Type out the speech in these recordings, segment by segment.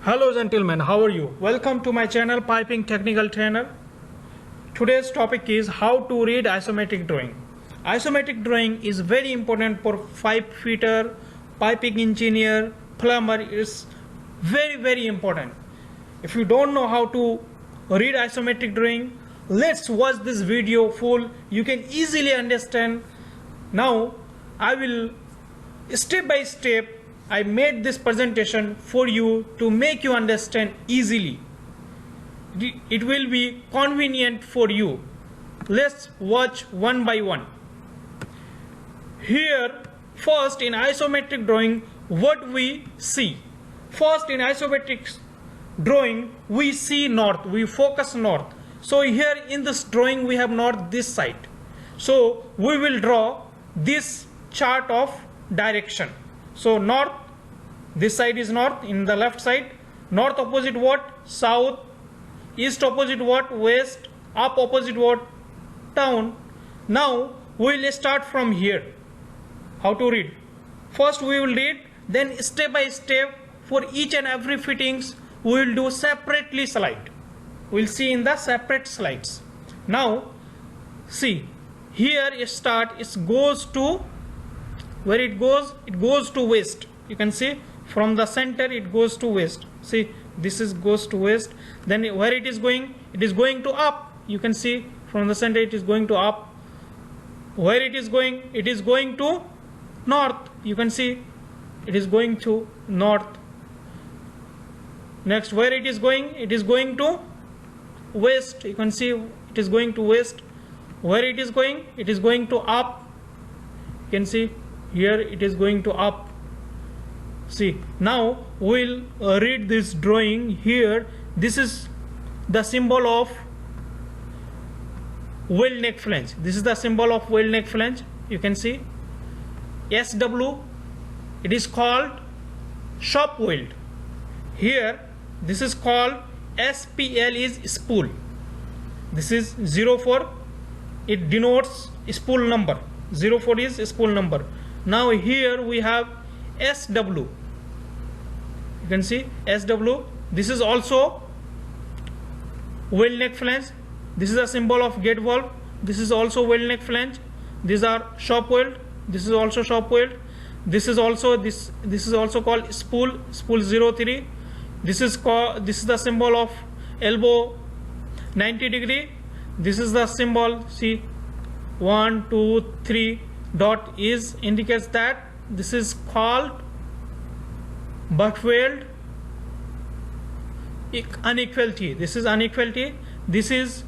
Hello gentlemen, how are you? Welcome to my channel Piping Technical Trainer. Today's topic is how to read isometric drawing. Isometric drawing is very important for pipe fitter, piping engineer, plumber. It's very important. If you don't know how to read isometric drawing, let's watch this video full. You can easily understand. Now I will step by step I made this presentation for you to make you understand easily. It will be convenient for you. Let's watch one by one. Here, first in isometric drawing, what we see. First in isometric drawing, we see north. We focus north. So here in this drawing, we have north this side. So we will draw this chart of direction. So north, this side is north, in the left side, north opposite what? South, east opposite what? West, up opposite what? Down. Now we will start from here. How to read? First we will read, then step by step for each and every fittings we will do separately slide. We will see in the separate slides. Now see, here it start, it goes to where it goes to west. You can see from the center it goes to west. See, this is goes to west. Then where it is going to up. You can see from the center it is going to up. Where it is going to north. You can see it is going to north. Next, where it is going to west. You can see it is going to west. Where it is going to up. You can see here it is going to up. See, now we'll read this drawing here. This is the symbol of weld neck flange. This is the symbol of weld neck flange. You can see SW, it is called shop weld. Here this is called SPL is spool. This is 04, it denotes spool number. 04 is spool number. Now here we have SW. You can see SW. This is also weld neck flange. This is a symbol of gate valve. This is also weld neck flange. These are shop weld. This is also shop weld. This is also called spool 03. This is the symbol of elbow 90 degree. This is the symbol. See, 1 2 3 dot is indicates that this is called butt weld unequal T. This is unequal T. This is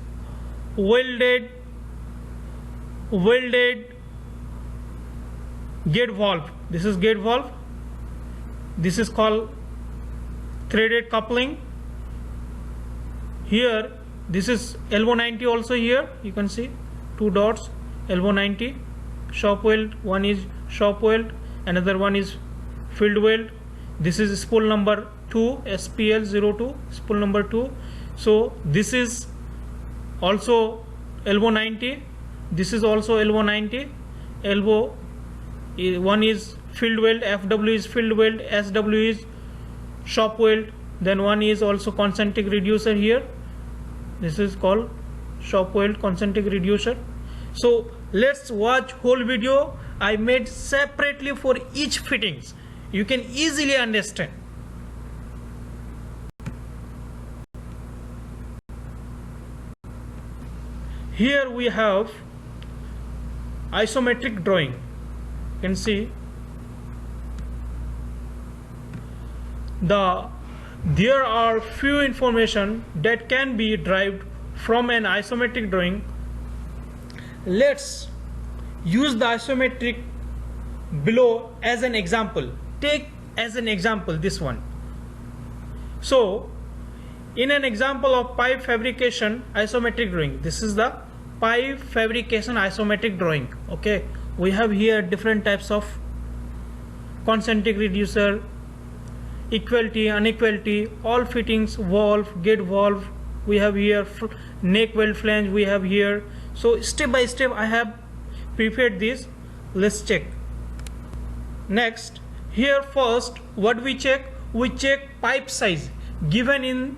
welded gate valve. This is gate valve. This is called threaded coupling. Here this is elbow 90 also. Here you can see two dots, elbow 90. Shop weld, one is shop weld, another one is field weld. This is spool number 2, SPL 02, spool number 2. So this is also elbow 90. This is also elbow 90. Elbow, one is field weld, FW is field weld, SW is shop weld. Then one is also concentric reducer here. This is called shop weld concentric reducer. So let's watch whole video. I made separately for each fittings. You can easily understand. Here we have isometric drawing. You can see there are few information that can be derived from an isometric drawing. Let's use the isometric below as an example. Take as an example this one. So in an example of pipe fabrication isometric drawing, this is the pipe fabrication isometric drawing. Okay, we have here different types of concentric reducer, equality, unequality, all fittings, valve, gate valve. We have here neck weld flange. We have here. So step by step I have prepared this. Let's check. Next, here first what we check? We check pipe size. given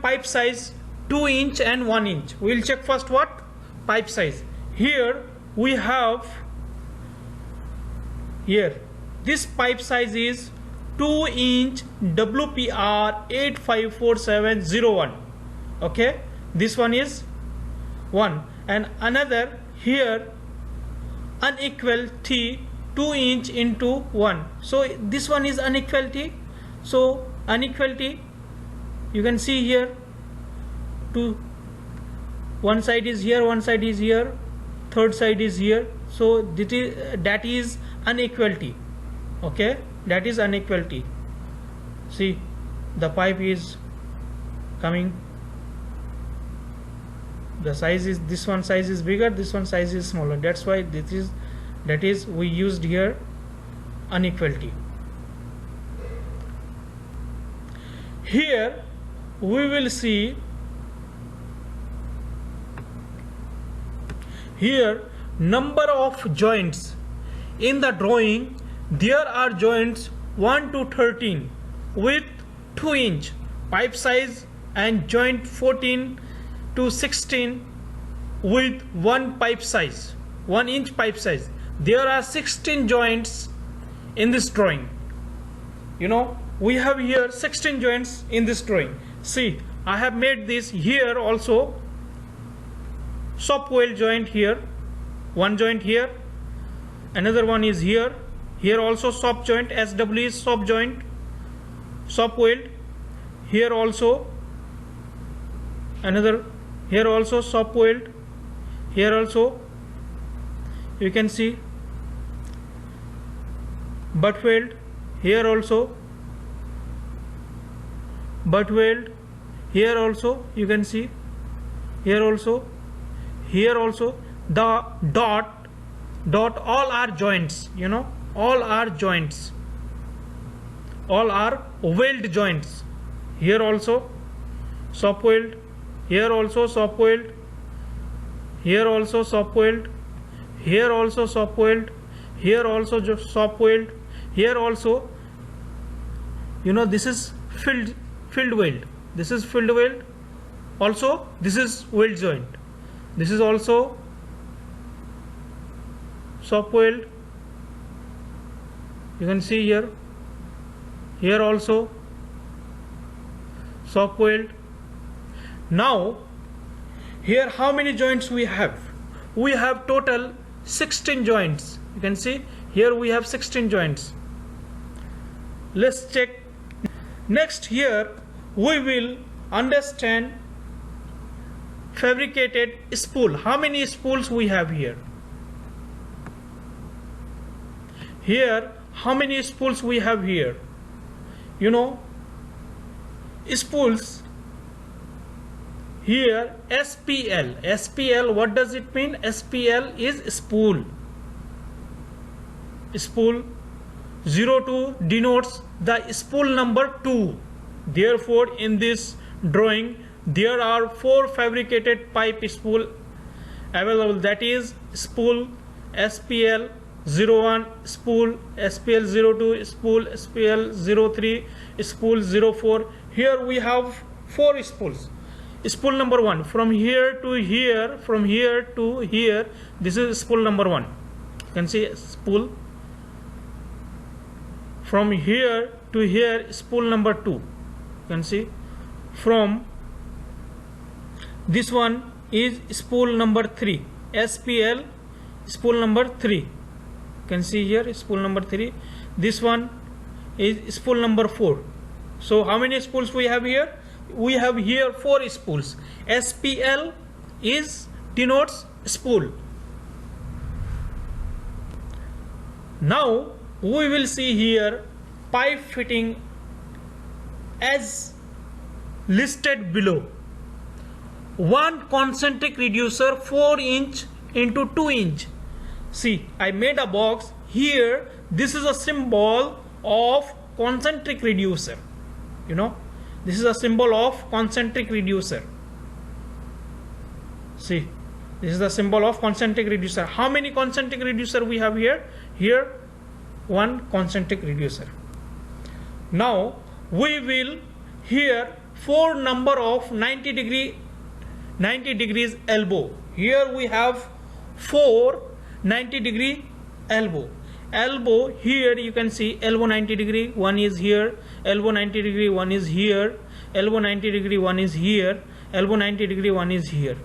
pipe size 2 inch and 1 inch. We will check first what? Pipe size. Here we have, here this pipe size is 2 inch WPR 854701. Okay, this one is 1, and another here unequal T 2 inch into 1. So this one is unequality. So unequality, you can see here, one side is here, one side is here, third side is here. So that is unequality. Okay, that is unequality. See, the pipe is coming, the size is, this one size is bigger, this one size is smaller. That's why that is we used here unequality. Here we will see, here number of joints in the drawing. There are joints 1 to 13 with 2 inch pipe size, and joint 14 to 16 with 1 pipe size, 1 inch pipe size. There are 16 joints in this drawing. You know, we have here 16 joints in this drawing. See, I have made this here also shop weld joint here, one joint here, another one is here, here also shop joint, SW is shop joint, shop weld, here also another, here also shop weld, here also you can see butt weld, here also butt weld, here also you can see, here also, here also. The dot all are joints, you know, all are joints, all are weld joints. Here also shop weld, here also shop weld, here also shop weld, here also shop weld, here also shop weld, here also, you know, this is filled weld, this is filled weld, also this is weld joint, this is also shop weld, you can see here, here also shop weld. Now here how many joints we have? We have total 16 joints. You can see here we have 16 joints. Let's check. Next, here we will understand fabricated spool. How many spools we have here? Here how many spools we have here? You know, spools here, SPL, what does it mean? SPL is spool. Spool 02 denotes the spool number 2. Therefore in this drawing there are 4 fabricated pipe spool available, that is spool SPL 01, spool SPL 02, spool SPL 03, spool 04. Here we have 4 spools. Spool number 1, from here to here, from here to here, this is spool number 1. You can see spool. From here to here, spool number 2. You can see. From this one is spool number 3, SPL spool number 3. You can see here spool number 3. This one is spool number 4. So how many spools we have here? We have here 4 spools. SPL is denotes spool. Now we will see here pipe fitting as listed below. One concentric reducer 4 inch into 2 inch. See, I made a box here. This is a symbol of concentric reducer. You know, this is a symbol of concentric reducer. See, this is the symbol of concentric reducer. How many concentric reducer we have here? Here, one concentric reducer. Now we will here 4 number of 90 degrees elbow. Here we have 4 90-degree elbow. Here you can see elbow 90 degree, one is here, elbow 90 degree, one is here, elbow 90 degree, one is here, elbow 90 degree, one is here.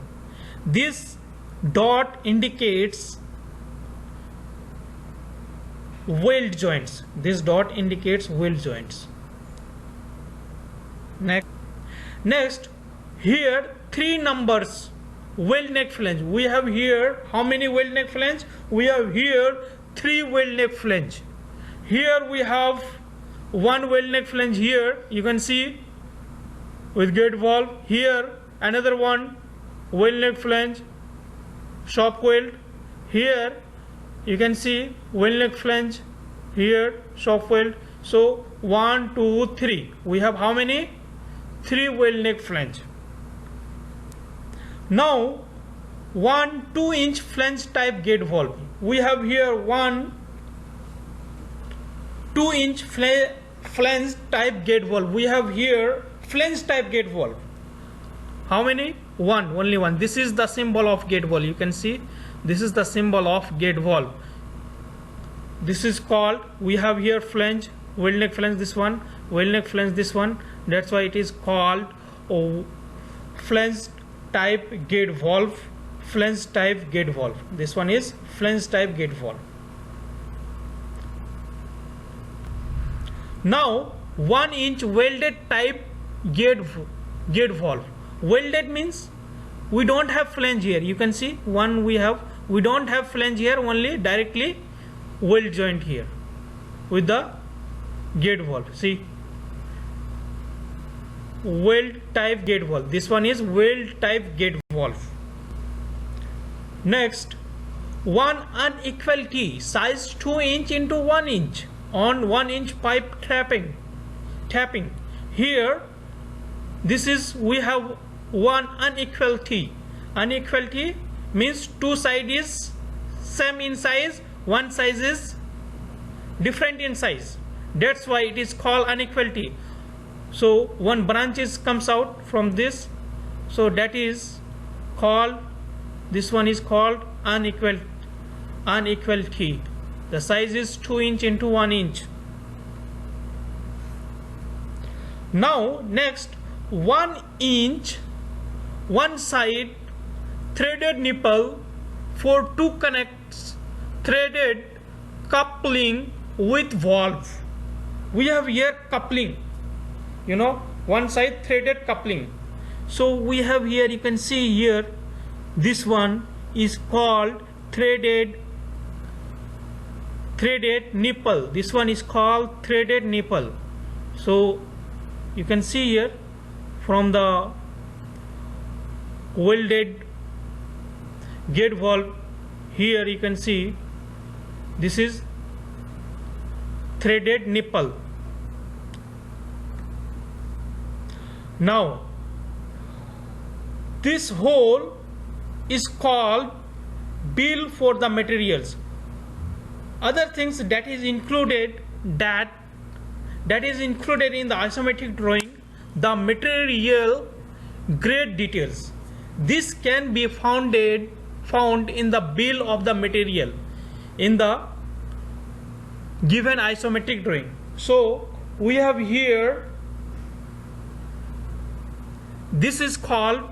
This dot indicates weld joints. This dot indicates weld joints. Next, here 3 numbers weld neck flange. We have here how many weld neck flange? We have here 3 weld neck flange. Here we have 1 weld neck flange here, you can see with gate valve. Here another one weld neck flange, shop weld. Here you can see weld neck flange, here shop weld. So 1 2 3, we have how many? 3 weld neck flange. Now 1 2-inch flange type gate valve. We have here 1 2-inch flange type gate valve. We have here flange type gate valve. How many? 1, only 1. This is the symbol of gate valve. You can see this is the symbol of gate valve. This is called, we have here flange, weld neck flange, this one, weld neck flange, this one. That's why it is called flange type gate valve. Flange type gate valve. This one is flange type gate valve. Now 1-inch welded type gate valve. Welded means we don't have flange here. You can see one we don't have flange here, only directly weld joint here with the gate valve. See, weld type gate valve. This one is weld type gate valve. Next, 1 unequal T, size 2 inch into 1 inch on 1 inch pipe tapping. Here this is, we have 1 unequal T. Unequal T means 2 side is same in size, one size is different in size. That's why it is called unequal T. So one branch comes out from this, so that is called, this one is called unequal T. The size is 2 inch into 1 inch. Now next, 1 inch one side threaded nipple for 2 connects, threaded coupling with valve. We have here coupling, you know, one side threaded coupling. So we have here, you can see here, this one is called threaded nipple. This one is called threaded nipple. So you can see here from the welded gate valve, here you can see this is threaded nipple. Now this hole is called bill for the materials. Other things that is included, that is included in the isometric drawing, the material grade details. This can be found in the bill of the material in the given isometric drawing. So we have here, this is called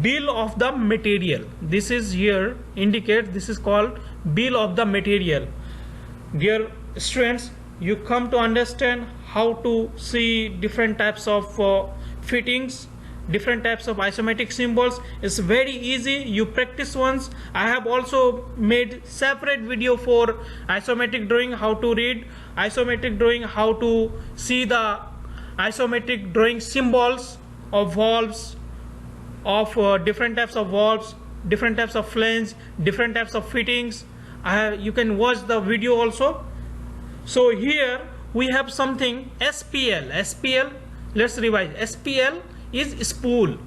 bill of the material. This is here indicate, this is called bill of the material. Dear students, you come to understand how to see different types of fittings, different types of isometric symbols. It's very easy, you practice once. I have also made separate video for isometric drawing, how to read isometric drawing, how to see the isometric drawing symbols of valves, of different types of valves, different types of flange, different types of fittings. You can watch the video also. So here we have something SPL. Let's revise. SPL is spool.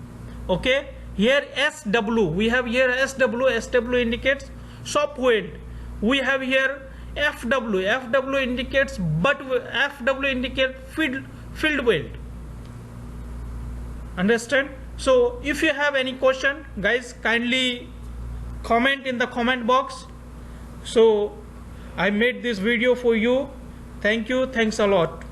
Okay, here SW, we have here SW indicates shop weld. We have here FW indicates butt, FW indicates field weld. Understand? So if you have any question, guys, kindly comment in the comment box. So I made this video for you. Thank you. Thanks a lot.